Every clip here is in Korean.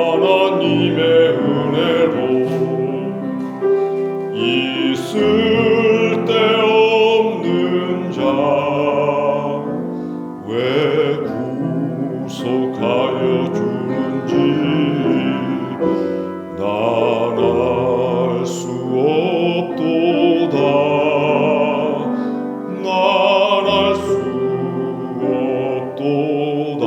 하나님의 은혜로 있을 데 없는 자 왜 구속하여 주는지 난 알 수 없도다. 난 알 수 없도다.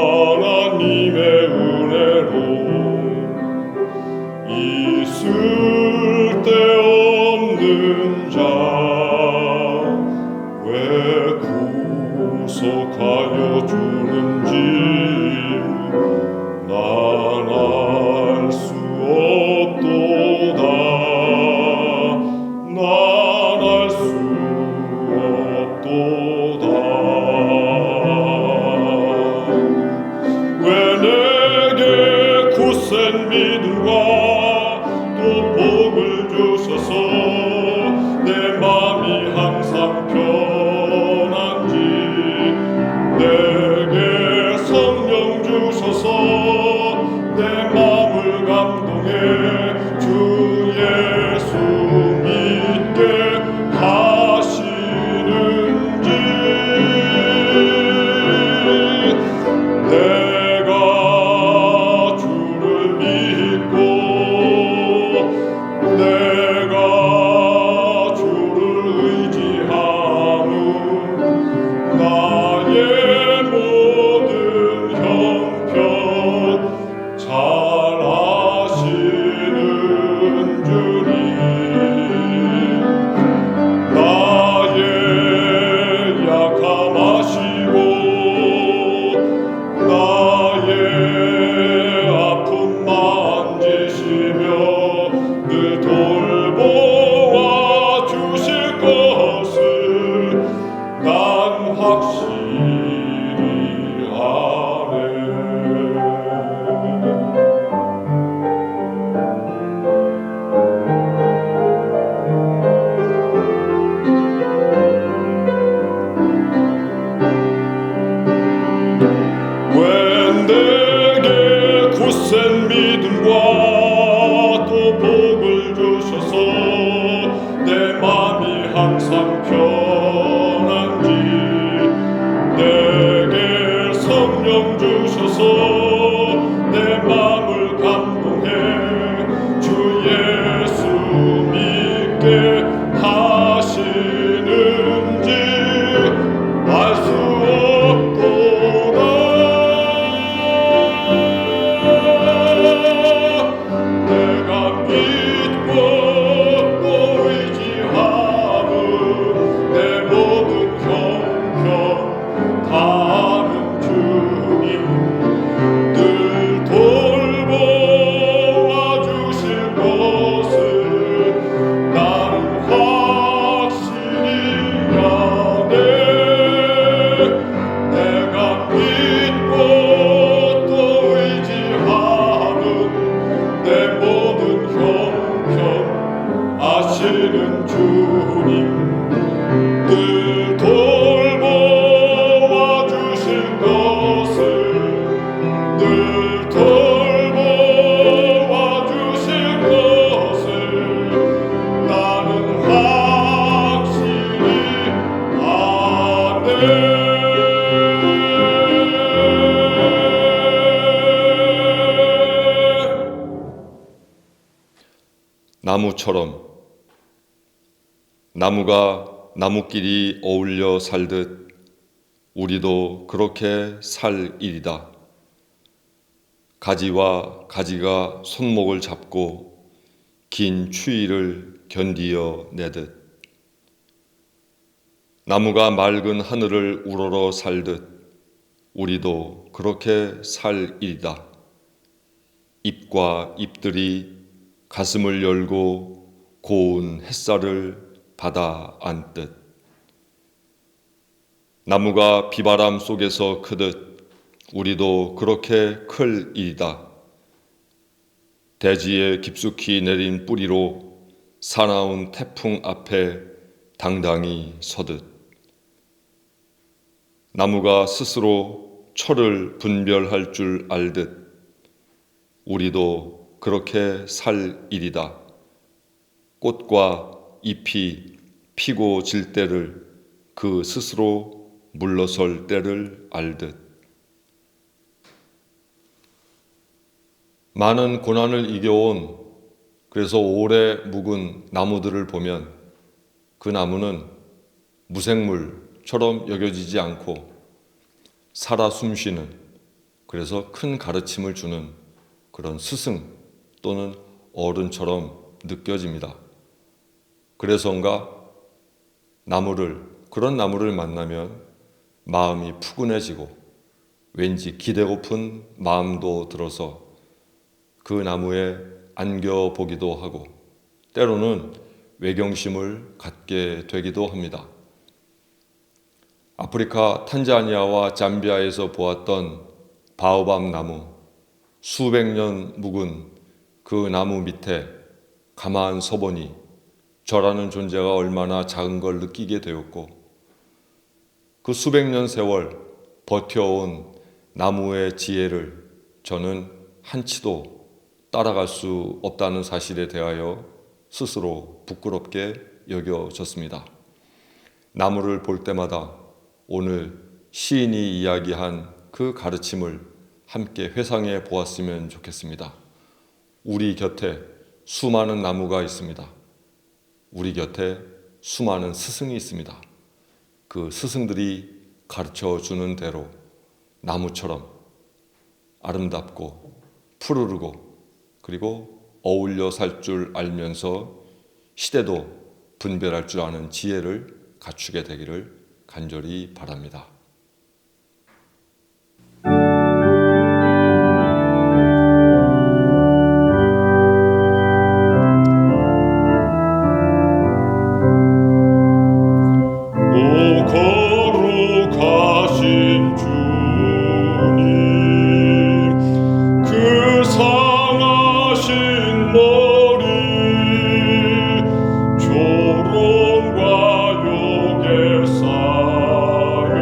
하나님의 은혜로 있을 데 없는 자 왜 구속하여 주는지 난 알 수 없도다. 난 알 수 없도다. 왜 내게 굳센 믿음과 또 복을 주셔서 내 맘이 항상 편한지 내게 성령 주셔서 내 맘을 감동해 주 예수 믿게 하시는지 내가 주를 믿고 내가 주를 의지함은 나의 모든 형편 잘 아시는 주님 나의 약함 아시고 나의 아픔 만지시며 늘 돌보아 주실 것을 난 확실히 아네. 왜 내게 굳센 믿음과 또 복을 주셔서 내 맘이 항상 편한지 내게 성령 주셔서 내 맘을 감동해 주 예수 믿게 하시는지 알 수 없도다. 내가 믿고 또 의지함은 내 모든 형편 다 아는 주님 늘 돌보아 주실 것을 나는 확실히 아네. 내가 믿고 또 의지하는 내 모든 형편 아시는 주님 늘 돌보아 주실 것을 늘 돌보아 주실 것을 나는 확실히 아네. 나무처럼 나무가 나무끼리 어울려 살듯 우리도 그렇게 살 일이다. 가지와 가지가 손목을 잡고 긴 추위를 견디어 내듯 나무가 맑은 하늘을 우러러 살듯 우리도 그렇게 살 일이다. 잎과 잎들이 가슴을 열고 고운 햇살을 받아 안듯 나무가 비바람 속에서 크듯 우리도 그렇게 클 일이다. 대지에 깊숙이 내린 뿌리로 사나운 태풍 앞에 당당히 서듯 나무가 스스로 철을 분별할 줄 알듯 우리도 그렇게 살 일이다. 꽃과 잎이 피고 질 때를 그 스스로 물러설 때를 알듯 많은 고난을 이겨온 그래서 오래 묵은 나무들을 보면 그 나무는 무생물처럼 여겨지지 않고 살아 숨쉬는 그래서 큰 가르침을 주는 그런 스승 또는 어른처럼 느껴집니다. 그래서인가 그런 나무를 만나면 마음이 푸근해지고 왠지 기대고픈 마음도 들어서 그 나무에 안겨보기도 하고 때로는 외경심을 갖게 되기도 합니다. 아프리카 탄자니아와 잠비아에서 보았던 바오밥 나무, 수백 년 묵은 그 나무 밑에 가만 서보니 저라는 존재가 얼마나 작은 걸 느끼게 되었고 그 수백 년 세월 버텨온 나무의 지혜를 저는 한치도 따라갈 수 없다는 사실에 대하여 스스로 부끄럽게 여겨졌습니다. 나무를 볼 때마다 오늘 시인이 이야기한 그 가르침을 함께 회상해 보았으면 좋겠습니다. 우리 곁에 수많은 나무가 있습니다. 우리 곁에 수많은 스승이 있습니다. 그 스승들이 가르쳐 주는 대로 나무처럼 아름답고 푸르르고 그리고 어울려 살 줄 알면서 시대도 분별할 줄 아는 지혜를 갖추게 되기를 간절히 바랍니다. 오 거룩하신 주님 그 상하신 머리 조롱과 욕에 쌓여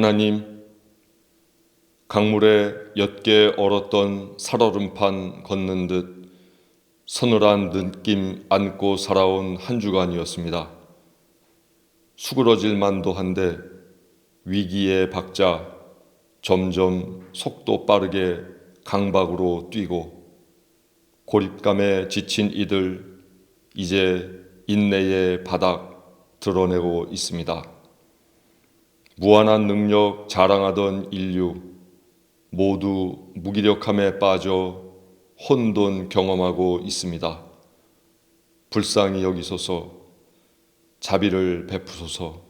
하나님, 강물에 옅게 얼었던 살얼음판 걷는 듯 서늘한 느낌 안고 살아온 한 주간이었습니다. 수그러질 만도 한데 위기의 박자 점점 속도 빠르게 강박으로 뛰고 고립감에 지친 이들 이제 인내의 바닥 드러내고 있습니다. 무한한 능력 자랑하던 인류 모두 무기력함에 빠져 혼돈 경험하고 있습니다. 불쌍히 여기소서, 자비를 베푸소서.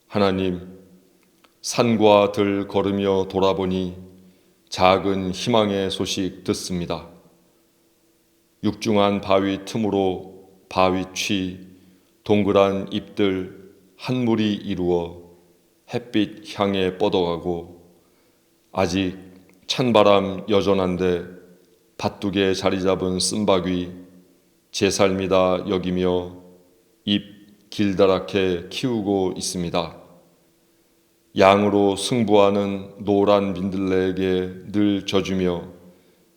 하나님, 산과 들 걸으며 돌아보니 작은 희망의 소식 듣습니다. 육중한 바위 틈으로 바위취 동그란 잎들 한 물이 이루어 햇빛 향해 뻗어가고 아직 찬바람 여전한데 밭둑에 자리 잡은 쓴바귀 제 삶이다 여기며 잎 길다랗게 키우고 있습니다. 양으로 승부하는 노란 민들레에게 늘 져주며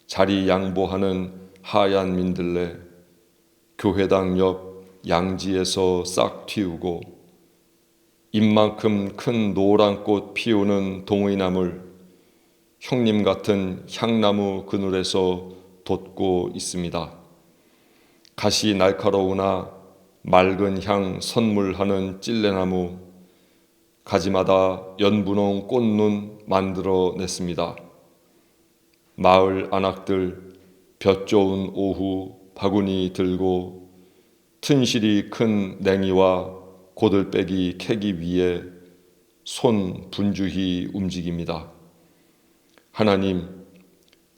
자리 양보하는 하얀 민들레, 교회당 옆 양지에서 싹 틔우고 잎만큼 큰 노란 꽃 피우는 동의나물, 형님 같은 향나무 그늘에서 돋고 있습니다. 가시 날카로우나 맑은 향 선물하는 찔레나무, 가지마다 연분홍 꽃눈 만들어냈습니다. 마을 안악들 볕 좋은 오후 바구니 들고 튼실이 큰 냉이와 고들빼기 캐기 위해 손 분주히 움직입니다. 하나님,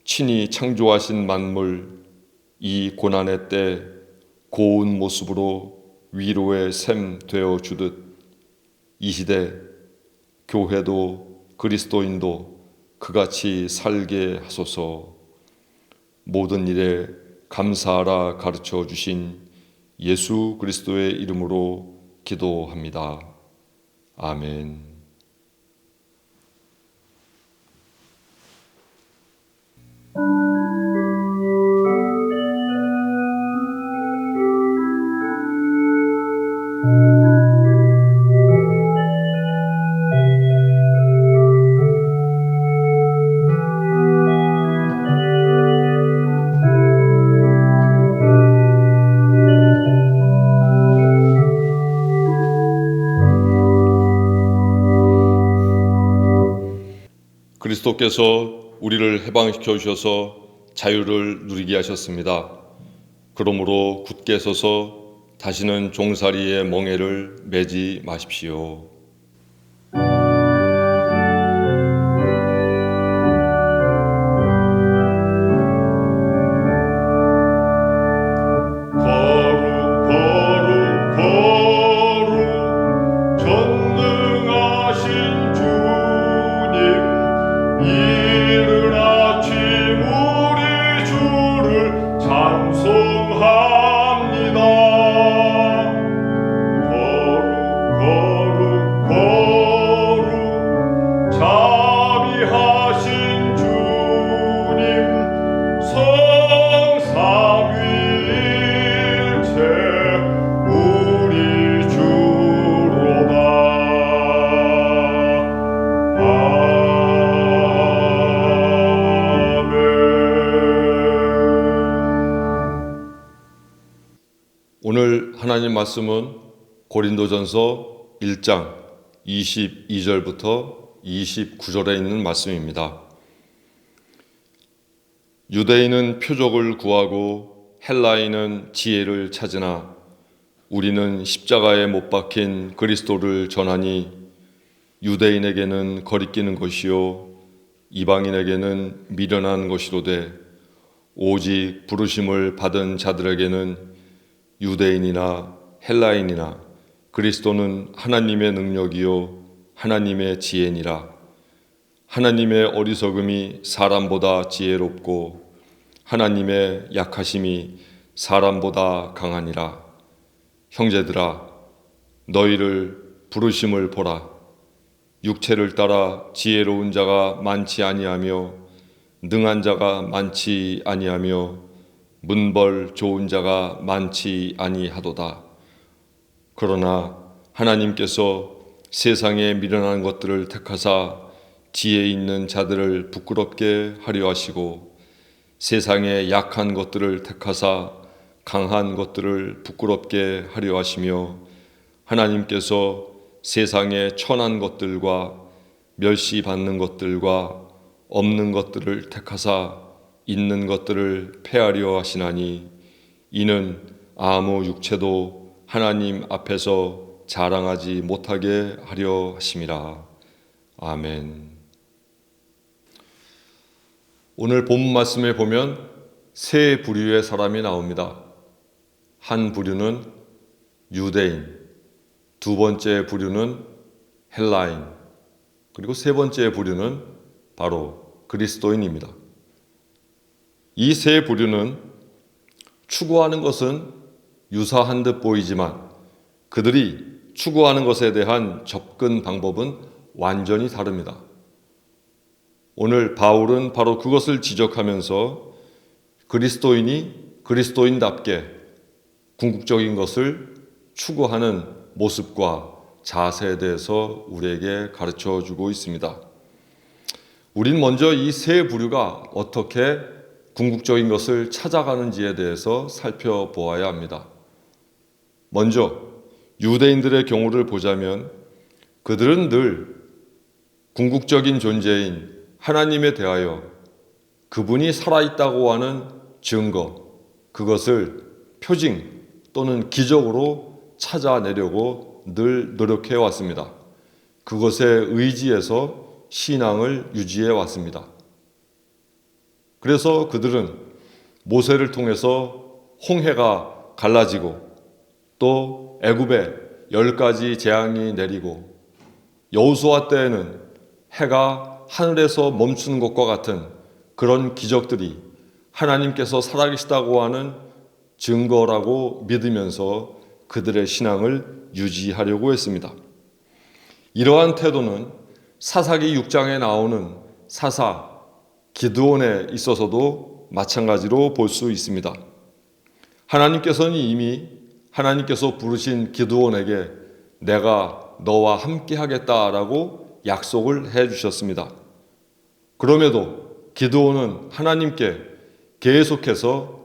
친히 창조하신 만물 이 고난의 때 고운 모습으로 위로의 샘 되어 주듯 이 시대 교회도 그리스도인도 그같이 살게 하소서. 모든 일에 감사하라 가르쳐 주신 예수 그리스도의 이름으로 기도합니다. 아멘. 그리스도께서 우리를 해방시켜 주셔서 자유를 누리게 하셨습니다. 그러므로 굳게 서서 다시는 종살이의 멍에를 매지 마십시오. 오늘 하나님 말씀은 고린도전서 1장 22절부터 29절에 있는 말씀입니다. 유대인은 표적을 구하고 헬라인은 지혜를 찾으나 우리는 십자가에 못 박힌 그리스도를 전하니 유대인에게는 거리끼는 것이요 이방인에게는 미련한 것이로되 오직 부르심을 받은 자들에게는 유대인이나 헬라인이나 그리스도는 하나님의 능력이요 하나님의 지혜니라. 하나님의 어리석음이 사람보다 지혜롭고 하나님의 약하심이 사람보다 강하니라. 형제들아, 너희를 부르심을 보라. 육체를 따라 지혜로운 자가 많지 아니하며 능한 자가 많지 아니하며 문벌 좋은 자가 많지 아니하도다. 그러나 하나님께서 세상에 미련한 것들을 택하사 지혜 있는 자들을 부끄럽게 하려 하시고 세상에 약한 것들을 택하사 강한 것들을 부끄럽게 하려 하시며 하나님께서 세상에 천한 것들과 멸시받는 것들과 없는 것들을 택하사 있는 것들을 폐하려 하시나니 이는 아무 육체도 하나님 앞에서 자랑하지 못하게 하려 하심이라. 아멘. 오늘 본 말씀에 보면 세 부류의 사람이 나옵니다. 한 부류는 유대인, 두 번째 부류는 헬라인, 그리고 세 번째 부류는 바로 그리스도인입니다. 이 세 부류는 추구하는 것은 유사한 듯 보이지만 그들이 추구하는 것에 대한 접근 방법은 완전히 다릅니다. 오늘 바울은 바로 그것을 지적하면서 그리스도인이 그리스도인답게 궁극적인 것을 추구하는 모습과 자세에 대해서 우리에게 가르쳐 주고 있습니다. 우린 먼저 이 세 부류가 어떻게 궁극적인 것을 찾아가는지에 대해서 살펴보아야 합니다. 먼저 유대인들의 경우를 보자면 그들은 늘 궁극적인 존재인 하나님에 대하여 그분이 살아있다고 하는 증거, 그것을 표징 또는 기적으로 찾아내려고 늘 노력해 왔습니다. 그것에 의지해서 신앙을 유지해 왔습니다. 그래서 그들은 모세를 통해서 홍해가 갈라지고 또 애굽에 10가지 재앙이 내리고 여호수아 때에는 해가 하늘에서 멈추는 것과 같은 그런 기적들이 하나님께서 살아계시다고 하는 증거라고 믿으면서 그들의 신앙을 유지하려고 했습니다. 이러한 태도는 사사기 6장에 나오는 사사 기드온에 있어서도 마찬가지로 볼 수 있습니다. 하나님께서는 이미 하나님께서 부르신 기드온에게 내가 너와 함께 하겠다라고 약속을 해 주셨습니다. 그럼에도 기드온은 하나님께 계속해서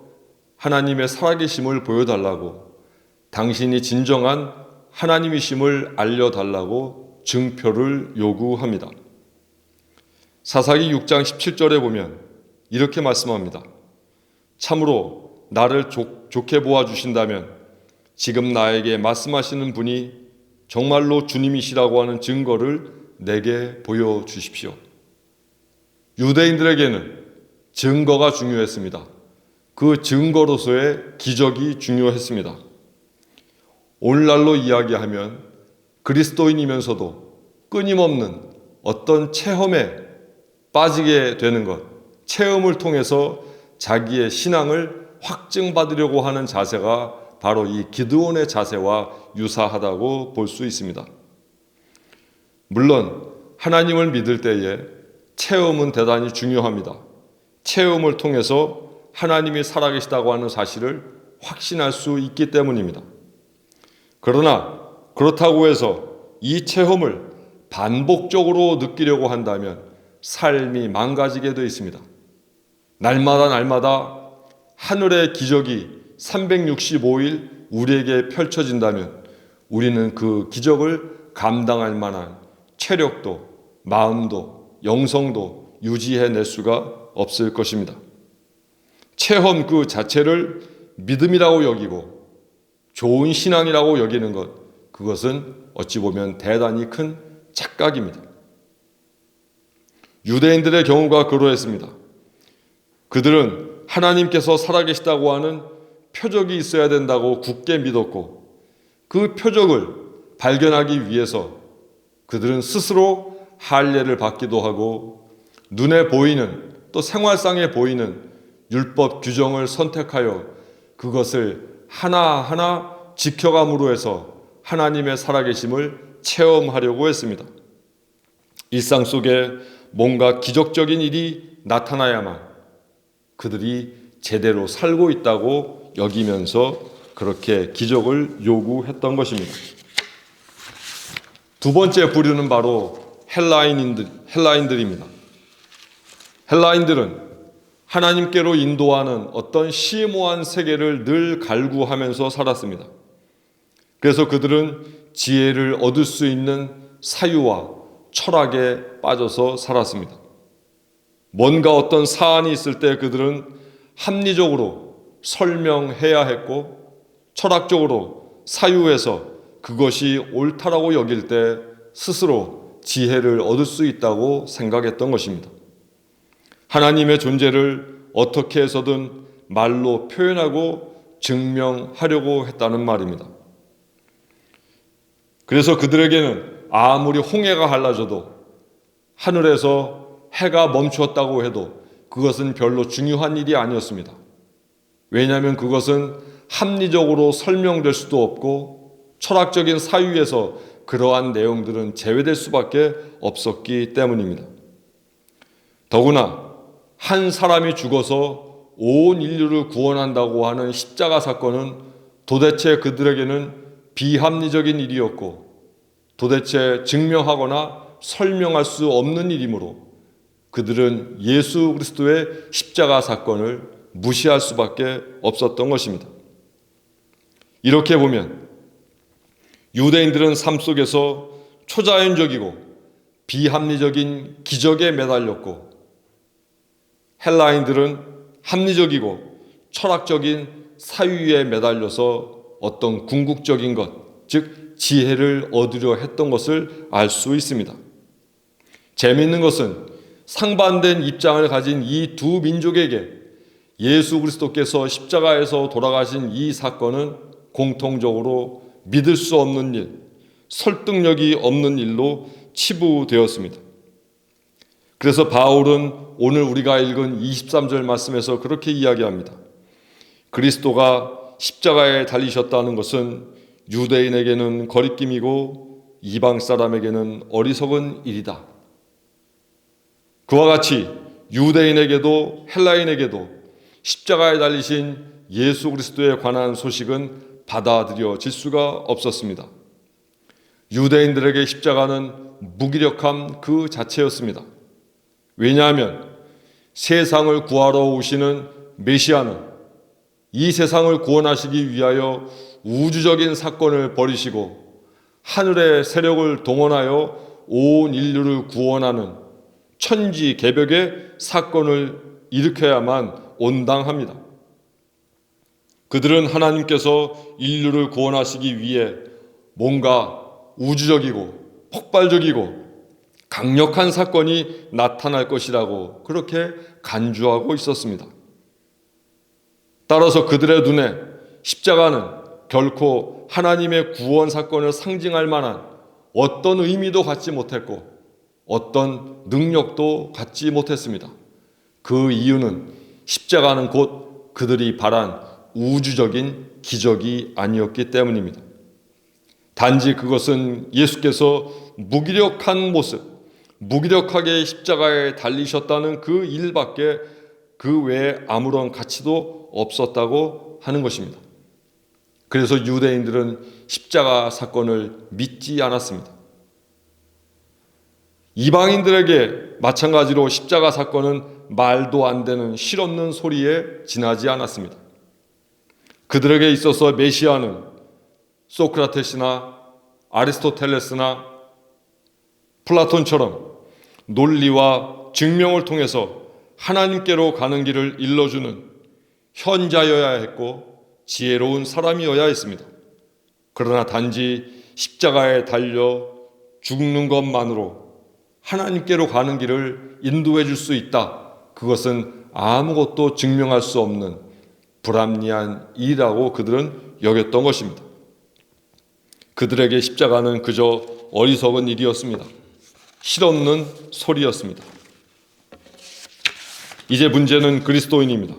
하나님의 살아계심을 보여달라고 당신이 진정한 하나님이심을 알려달라고 증표를 요구합니다. 사사기 6장 17절에 보면 이렇게 말씀합니다. 참으로 나를 좋게 보아주신다면 지금 나에게 말씀하시는 분이 정말로 주님이시라고 하는 증거를 내게 보여주십시오. 유대인들에게는 증거가 중요했습니다. 그 증거로서의 기적이 중요했습니다. 오늘날로 이야기하면 그리스도인이면서도 끊임없는 어떤 체험에 빠지게 되는 것, 체험을 통해서 자기의 신앙을 확증받으려고 하는 자세가 바로 이 기드온의 자세와 유사하다고 볼 수 있습니다. 물론 하나님을 믿을 때에 체험은 대단히 중요합니다. 체험을 통해서 하나님이 살아계시다고 하는 사실을 확신할 수 있기 때문입니다. 그러나 그렇다고 해서 이 체험을 반복적으로 느끼려고 한다면 삶이 망가지게 되어 있습니다. 날마다 하늘의 기적이 365일 우리에게 펼쳐진다면 우리는 그 기적을 감당할 만한 체력도, 마음도, 영성도 유지해낼 수가 없을 것입니다. 체험 그 자체를 믿음이라고 여기고 좋은 신앙이라고 여기는 것, 그것은 어찌 보면 대단히 큰 착각입니다. 유대인들의 경우가 그러했습니다. 그들은 하나님께서 살아계시다고 하는 표적이 있어야 된다고 굳게 믿었고 그 표적을 발견하기 위해서 그들은 스스로 할례를 받기도 하고 눈에 보이는 또 생활상에 보이는 율법 규정을 선택하여 그것을 하나하나 지켜감으로 해서 하나님의 살아계심을 체험하려고 했습니다. 일상 속에 뭔가 기적적인 일이 나타나야만 그들이 제대로 살고 있다고 여기면서 그렇게 기적을 요구했던 것입니다. 두 번째 부류는 바로 헬라인들입니다. 헬라인들은 하나님께로 인도하는 어떤 심오한 세계를 늘 갈구하면서 살았습니다. 그래서 그들은 지혜를 얻을 수 있는 사유와 철학에 빠져서 살았습니다. 뭔가 어떤 사안이 있을 때 그들은 합리적으로 설명해야 했고 철학적으로 사유해서 그것이 옳다라고 여길 때 스스로 지혜를 얻을 수 있다고 생각했던 것입니다. 하나님의 존재를 어떻게 해서든 말로 표현하고 증명하려고 했다는 말입니다. 그래서 그들에게는 아무리 홍해가 갈라져도 하늘에서 해가 멈추었다고 해도 그것은 별로 중요한 일이 아니었습니다. 왜냐하면 그것은 합리적으로 설명될 수도 없고 철학적인 사유에서 그러한 내용들은 제외될 수밖에 없었기 때문입니다. 더구나 한 사람이 죽어서 온 인류를 구원한다고 하는 십자가 사건은 도대체 그들에게는 비합리적인 일이었고 도대체 증명하거나 설명할 수 없는 일이므로 그들은 예수 그리스도의 십자가 사건을 무시할 수밖에 없었던 것입니다. 이렇게 보면 유대인들은 삶 속에서 초자연적이고 비합리적인 기적에 매달렸고 헬라인들은 합리적이고 철학적인 사유에 매달려서 어떤 궁극적인 것, 즉 지혜를 얻으려 했던 것을 알 수 있습니다. 재미있는 것은 상반된 입장을 가진 이 두 민족에게 예수 그리스도께서 십자가에서 돌아가신 이 사건은 공통적으로 믿을 수 없는 일, 설득력이 없는 일로 치부되었습니다. 그래서 바울은 오늘 우리가 읽은 23절 말씀에서 그렇게 이야기합니다. 그리스도가 십자가에 달리셨다는 것은 유대인에게는 거리낌이고 이방 사람에게는 어리석은 일이다. 그와 같이 유대인에게도 헬라인에게도 십자가에 달리신 예수 그리스도에 관한 소식은 받아들여질 수가 없었습니다. 유대인들에게 십자가는 무기력함 그 자체였습니다. 왜냐하면 세상을 구하러 오시는 메시아는 이 세상을 구원하시기 위하여 우주적인 사건을 벌이시고 하늘의 세력을 동원하여 온 인류를 구원하는 천지개벽의 사건을 일으켜야만 온당합니다. 그들은 하나님께서 인류를 구원하시기 위해 뭔가 우주적이고 폭발적이고 강력한 사건이 나타날 것이라고 그렇게 간주하고 있었습니다. 따라서 그들의 눈에 십자가는 결코 하나님의 구원 사건을 상징할 만한 어떤 의미도 갖지 못했고 어떤 능력도 갖지 못했습니다. 그 이유는 십자가는 곧 그들이 바란 우주적인 기적이 아니었기 때문입니다. 단지 그것은 예수께서 무기력한 모습, 무기력하게 십자가에 달리셨다는 그 일밖에 그 외에 아무런 가치도 없었다고 하는 것입니다. 그래서 유대인들은 십자가 사건을 믿지 않았습니다. 이방인들에게 마찬가지로 십자가 사건은 말도 안 되는 실없는 소리에 지나지 않았습니다. 그들에게 있어서 메시아는 소크라테스나 아리스토텔레스나 플라톤처럼 논리와 증명을 통해서 하나님께로 가는 길을 일러주는 현자여야 했고 지혜로운 사람이어야 했습니다. 그러나 단지 십자가에 달려 죽는 것만으로 하나님께로 가는 길을 인도해 줄 수 있다. 그것은 아무것도 증명할 수 없는 불합리한 일이라고 그들은 여겼던 것입니다. 그들에게 십자가는 그저 어리석은 일이었습니다. 실없는 소리였습니다. 이제 문제는 그리스도인입니다.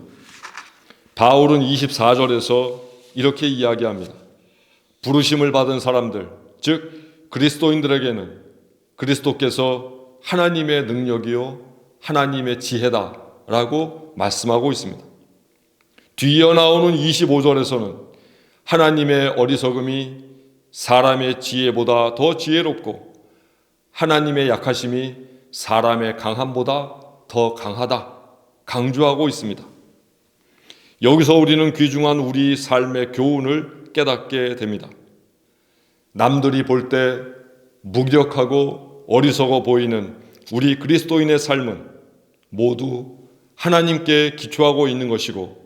바울은 24절에서 이렇게 이야기합니다. 부르심을 받은 사람들, 즉 그리스도인들에게는 그리스도께서 하나님의 능력이요 하나님의 지혜다라고 말씀하고 있습니다. 뒤이어 나오는 25절에서는 하나님의 어리석음이 사람의 지혜보다 더 지혜롭고 하나님의 약하심이 사람의 강함보다 더 강하다 강조하고 있습니다. 여기서 우리는 귀중한 우리 삶의 교훈을 깨닫게 됩니다. 남들이 볼 때 무기력하고 어리석어 보이는 우리 그리스도인의 삶은 모두 하나님께 기초하고 있는 것이고,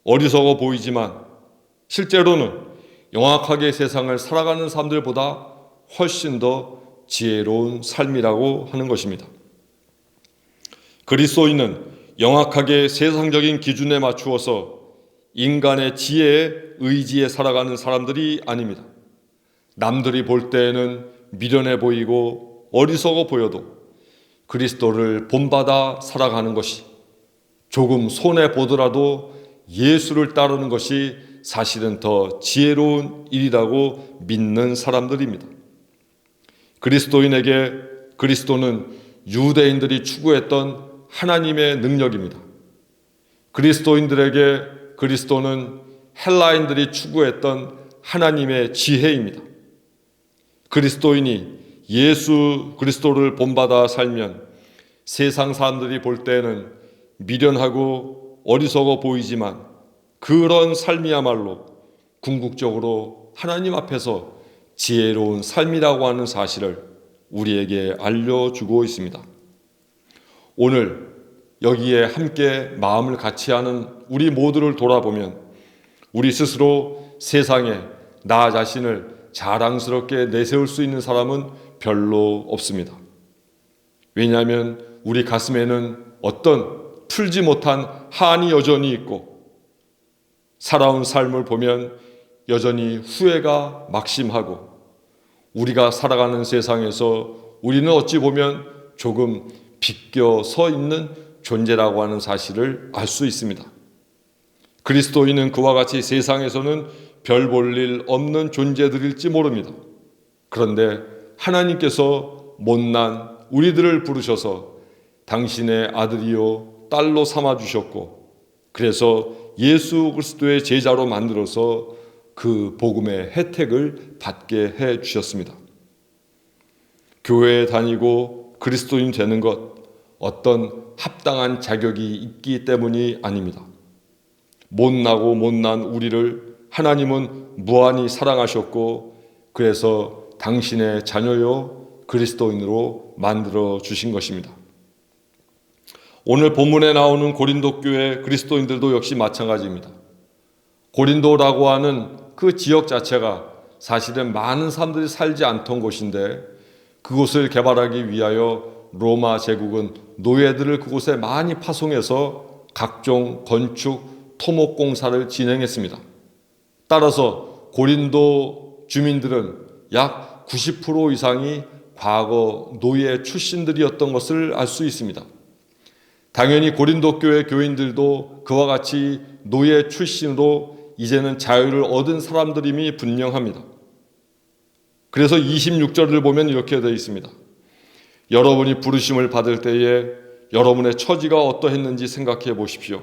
어리석어 보이지만 실제로는 영악하게 세상을 살아가는 사람들보다 훨씬 더 지혜로운 삶이라고 하는 것입니다. 그리스도인은 영악하게 세상적인 기준에 맞추어서 인간의 지혜에 의지해 살아가는 사람들이 아닙니다. 남들이 볼 때에는 미련해 보이고 어리석어 보여도 그리스도를 본받아 살아가는 것이, 조금 손해보더라도 예수를 따르는 것이 사실은 더 지혜로운 일이라고 믿는 사람들입니다. 그리스도인에게 그리스도는 유대인들이 추구했던 하나님의 능력입니다. 그리스도인들에게 그리스도는 헬라인들이 추구했던 하나님의 지혜입니다. 그리스도인이 예수 그리스도를 본받아 살면 세상 사람들이 볼 때는 미련하고 어리석어 보이지만 그런 삶이야말로 궁극적으로 하나님 앞에서 지혜로운 삶이라고 하는 사실을 우리에게 알려주고 있습니다. 오늘 여기에 함께 마음을 같이 하는 우리 모두를 돌아보면 우리 스스로 세상에 나 자신을 자랑스럽게 내세울 수 있는 사람은 별로 없습니다. 왜냐하면 우리 가슴에는 어떤 풀지 못한 한이 여전히 있고, 살아온 삶을 보면 여전히 후회가 막심하고, 우리가 살아가는 세상에서 우리는 어찌 보면 조금 비껴 서 있는 존재라고 하는 사실을 알 수 있습니다. 그리스도인은 그와 같이 세상에서는 별 볼 일 없는 존재들일지 모릅니다. 그런데 하나님께서 못난 우리들을 부르셔서 당신의 아들이요 딸로 삼아주셨고, 그래서 예수 그리스도의 제자로 만들어서 그 복음의 혜택을 받게 해주셨습니다. 교회에 다니고 그리스도인 되는 것, 어떤 합당한 자격이 있기 때문이 아닙니다. 못나고 못난 우리를 하나님은 무한히 사랑하셨고, 그래서 당신의 자녀요 그리스도인으로 만들어 주신 것입니다. 오늘 본문에 나오는 고린도 교회 그리스도인들도 역시 마찬가지입니다. 고린도라고 하는 그 지역 자체가 사실은 많은 사람들이 살지 않던 곳인데, 그곳을 개발하기 위하여 로마 제국은 노예들을 그곳에 많이 파송해서 각종 건축, 토목 공사를 진행했습니다. 따라서 고린도 주민들은 약 90% 이상이 과거 노예 출신들이었던 것을 알 수 있습니다. 당연히 고린도 교회 교인들도 그와 같이 노예 출신으로 이제는 자유를 얻은 사람들임이 분명합니다. 그래서 26절을 보면 이렇게 되어 있습니다. 여러분이 부르심을 받을 때에 여러분의 처지가 어떠했는지 생각해 보십시오.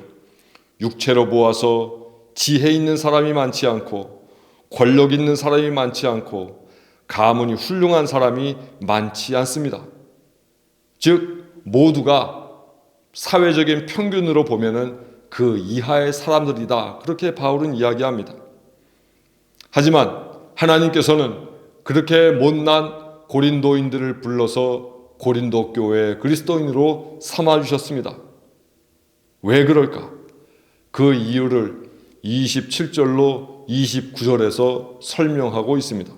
육체로 보아서 지혜 있는 사람이 많지 않고 권력 있는 사람이 많지 않고 가문이 훌륭한 사람이 많지 않습니다. 즉 모두가 사회적인 평균으로 보면은 그 이하의 사람들이다, 그렇게 바울은 이야기합니다. 하지만 하나님께서는 그렇게 못난 고린도인들을 불러서 고린도 교회 그리스도인으로 삼아주셨습니다. 왜 그럴까? 그 이유를 27절로 29절에서 설명하고 있습니다.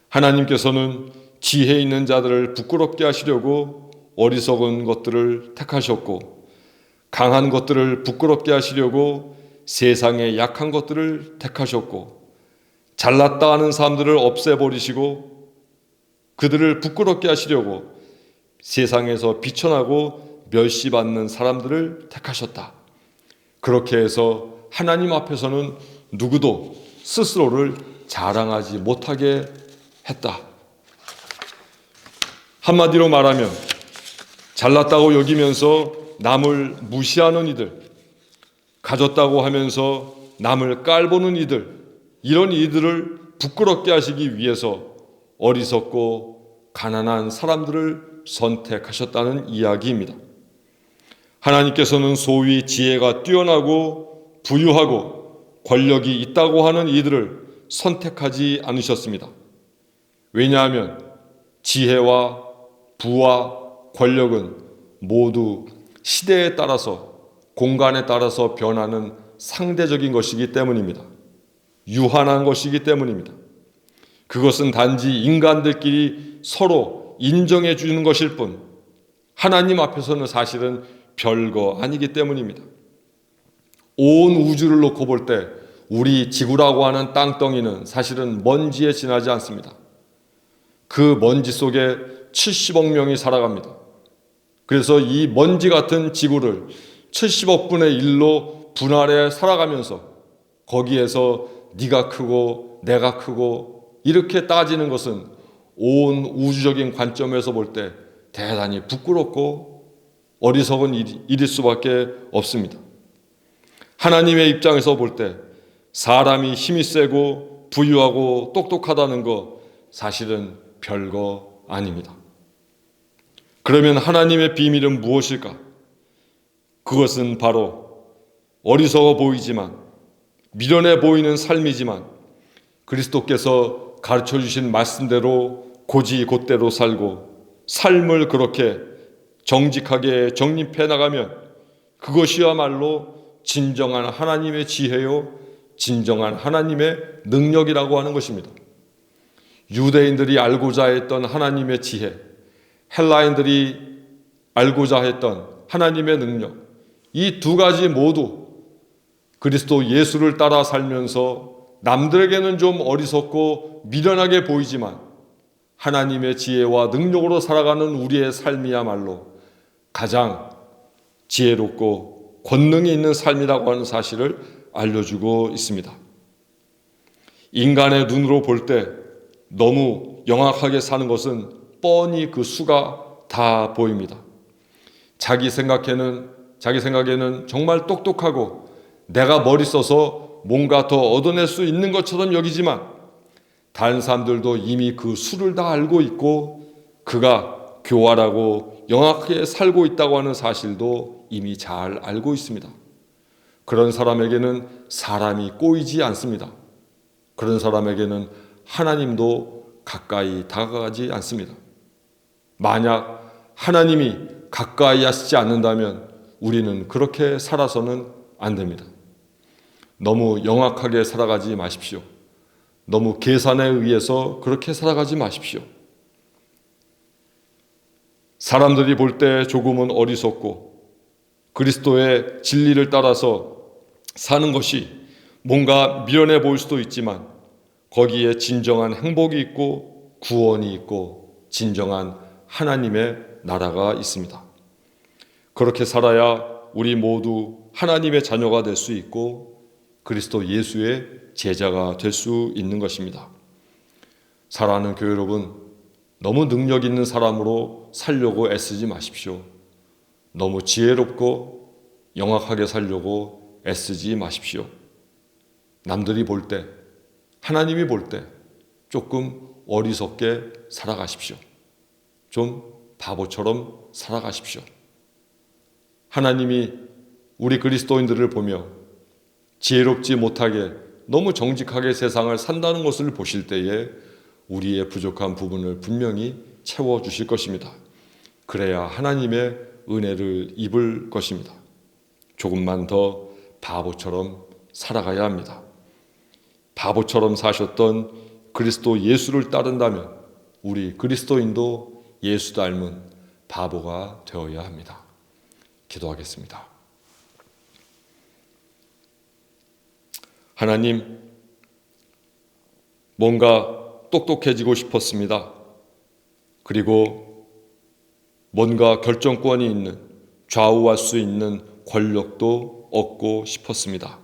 하나님께서는 지혜 있는 자들을 부끄럽게 하시려고 어리석은 것들을 택하셨고, 강한 것들을 부끄럽게 하시려고 세상의 약한 것들을 택하셨고, 잘났다 하는 사람들을 없애버리시고 그들을 부끄럽게 하시려고 세상에서 비천하고 멸시받는 사람들을 택하셨다. 그렇게 해서 하나님 앞에서는 누구도 스스로를 자랑하지 못하게 했다. 한마디로 말하면 잘났다고 여기면서 남을 무시하는 이들, 가졌다고 하면서 남을 깔보는 이들, 이런 이들을 부끄럽게 하시기 위해서 어리석고 가난한 사람들을 선택하셨다는 이야기입니다. 하나님께서는 소위 지혜가 뛰어나고 부유하고 권력이 있다고 하는 이들을 선택하지 않으셨습니다. 왜냐하면 지혜와 부와 권력은 모두 시대에 따라서 공간에 따라서 변하는 상대적인 것이기 때문입니다. 유한한 것이기 때문입니다. 그것은 단지 인간들끼리 서로 인정해 주는 것일 뿐 하나님 앞에서는 사실은 별거 아니기 때문입니다. 온 우주를 놓고 볼 때 우리 지구라고 하는 땅덩이는 사실은 먼지에 지나지 않습니다. 그 먼지 속에 70억 명이 살아갑니다. 그래서 이 먼지 같은 지구를 70억 분의 1로 분할해 살아가면서 거기에서 네가 크고 내가 크고 이렇게 따지는 것은 온 우주적인 관점에서 볼 때 대단히 부끄럽고 어리석은 일일 수밖에 없습니다. 하나님의 입장에서 볼 때 사람이 힘이 세고 부유하고 똑똑하다는 거 사실은 별거 아닙니다. 그러면 하나님의 비밀은 무엇일까? 그것은 바로 어리석어 보이지만 미련해 보이는 삶이지만 그리스도께서 가르쳐 주신 말씀대로 고지곧대로 살고 삶을 그렇게 정직하게 정립해 나가면 그것이야말로 진정한 하나님의 지혜요 진정한 하나님의 능력이라고 하는 것입니다. 유대인들이 알고자 했던 하나님의 지혜, 헬라인들이 알고자 했던 하나님의 능력, 이 두 가지 모두 그리스도 예수를 따라 살면서 남들에게는 좀 어리석고 미련하게 보이지만 하나님의 지혜와 능력으로 살아가는 우리의 삶이야말로 가장 지혜롭고 권능이 있는 삶이라고 하는 사실을 알려주고 있습니다. 인간의 눈으로 볼 때 너무 영악하게 사는 것은 뻔히 그 수가 다 보입니다. 자기 생각에는 정말 똑똑하고 내가 머리 써서 뭔가 더 얻어낼 수 있는 것처럼 여기지만 다른 사람들도 이미 그 수를 다 알고 있고 그가 교활하고 영악하게 살고 있다고 하는 사실도 이미 잘 알고 있습니다. 그런 사람에게는 사람이 꼬이지 않습니다. 그런 사람에게는 하나님도 가까이 다가가지 않습니다. 만약 하나님이 가까이 하시지 않는다면 우리는 그렇게 살아서는 안 됩니다. 너무 영악하게 살아가지 마십시오. 너무 계산에 의해서 그렇게 살아가지 마십시오. 사람들이 볼 때 조금은 어리석고 그리스도의 진리를 따라서 사는 것이 뭔가 미련해 보일 수도 있지만 거기에 진정한 행복이 있고 구원이 있고 진정한 하나님의 나라가 있습니다. 그렇게 살아야 우리 모두 하나님의 자녀가 될 수 있고 그리스도 예수의 제자가 될 수 있는 것입니다. 사랑하는 교회 여러분, 너무 능력 있는 사람으로 살려고 애쓰지 마십시오. 너무 지혜롭고 영악하게 살려고 애쓰지 마십시오. 남들이 볼 때, 하나님이 볼 때 조금 어리석게 살아가십시오. 좀 바보처럼 살아가십시오. 하나님이 우리 그리스도인들을 보며 지혜롭지 못하게 너무 정직하게 세상을 산다는 것을 보실 때에 우리의 부족한 부분을 분명히 채워주실 것입니다. 그래야 하나님의 은혜를 입을 것입니다. 조금만 더 바보처럼 살아가야 합니다. 바보처럼 사셨던 그리스도 예수를 따른다면 우리 그리스도인도 예수 닮은 바보가 되어야 합니다. 기도하겠습니다. 하나님, 뭔가 똑똑해지고 싶었습니다. 그리고 뭔가 결정권이 있는, 좌우할 수 있는 권력도 얻고 싶었습니다.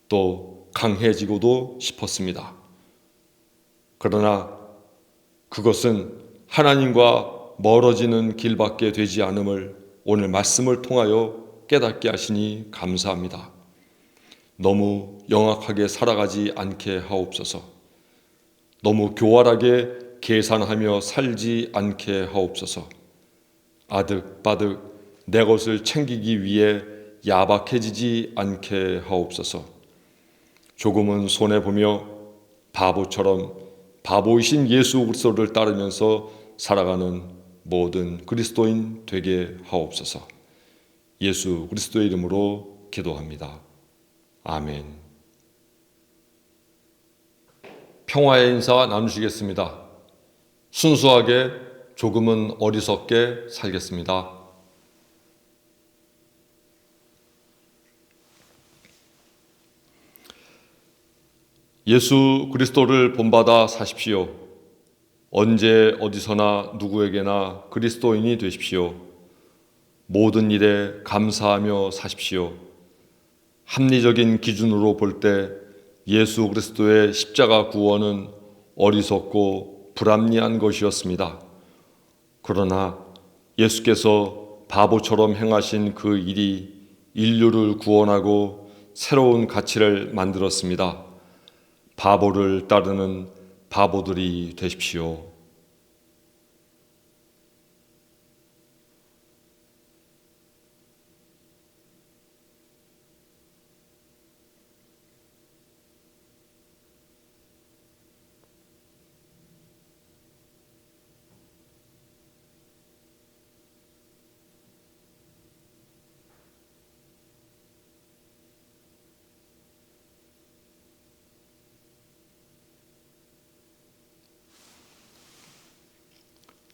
또 강해지고도 싶었습니다. 그러나 그것은 하나님과 멀어지는 길밖에 되지 않음을 오늘 말씀을 통하여 깨닫게 하시니 감사합니다. 너무 영악하게 살아가지 않게 하옵소서. 너무 교활하게 계산하며 살지 않게 하옵소서. 아득바득 내 것을 챙기기 위해 야박해지지 않게 하옵소서. 조금은 손해보며 바보처럼 바보이신 예수 그리스도를 따르면서 살아가는 모든 그리스도인 되게 하옵소서. 예수 그리스도의 이름으로 기도합니다. 아멘. 평화의 인사 나누시겠습니다. 순수하게 조금은 어리석게 살겠습니다. 예수 그리스도를 본받아 사십시오. 언제 어디서나 누구에게나 그리스도인이 되십시오. 모든 일에 감사하며 사십시오. 합리적인 기준으로 볼 때 예수 그리스도의 십자가 구원은 어리석고 불합리한 것이었습니다. 그러나 예수께서 바보처럼 행하신 그 일이 인류를 구원하고 새로운 가치를 만들었습니다. 바보를 따르는 바보들이 되십시오.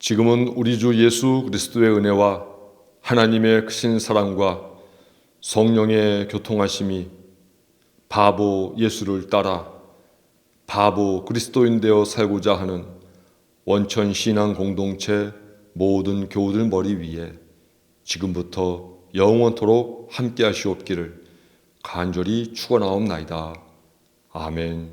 지금은 우리 주 예수 그리스도의 은혜와 하나님의 크신 사랑과 성령의 교통하심이 바보 예수를 따라 바보 그리스도인 되어 살고자 하는 원천 신앙 공동체 모든 교우들 머리 위에 지금부터 영원토록 함께 하시옵기를 간절히 축원하옵나이다. 아멘.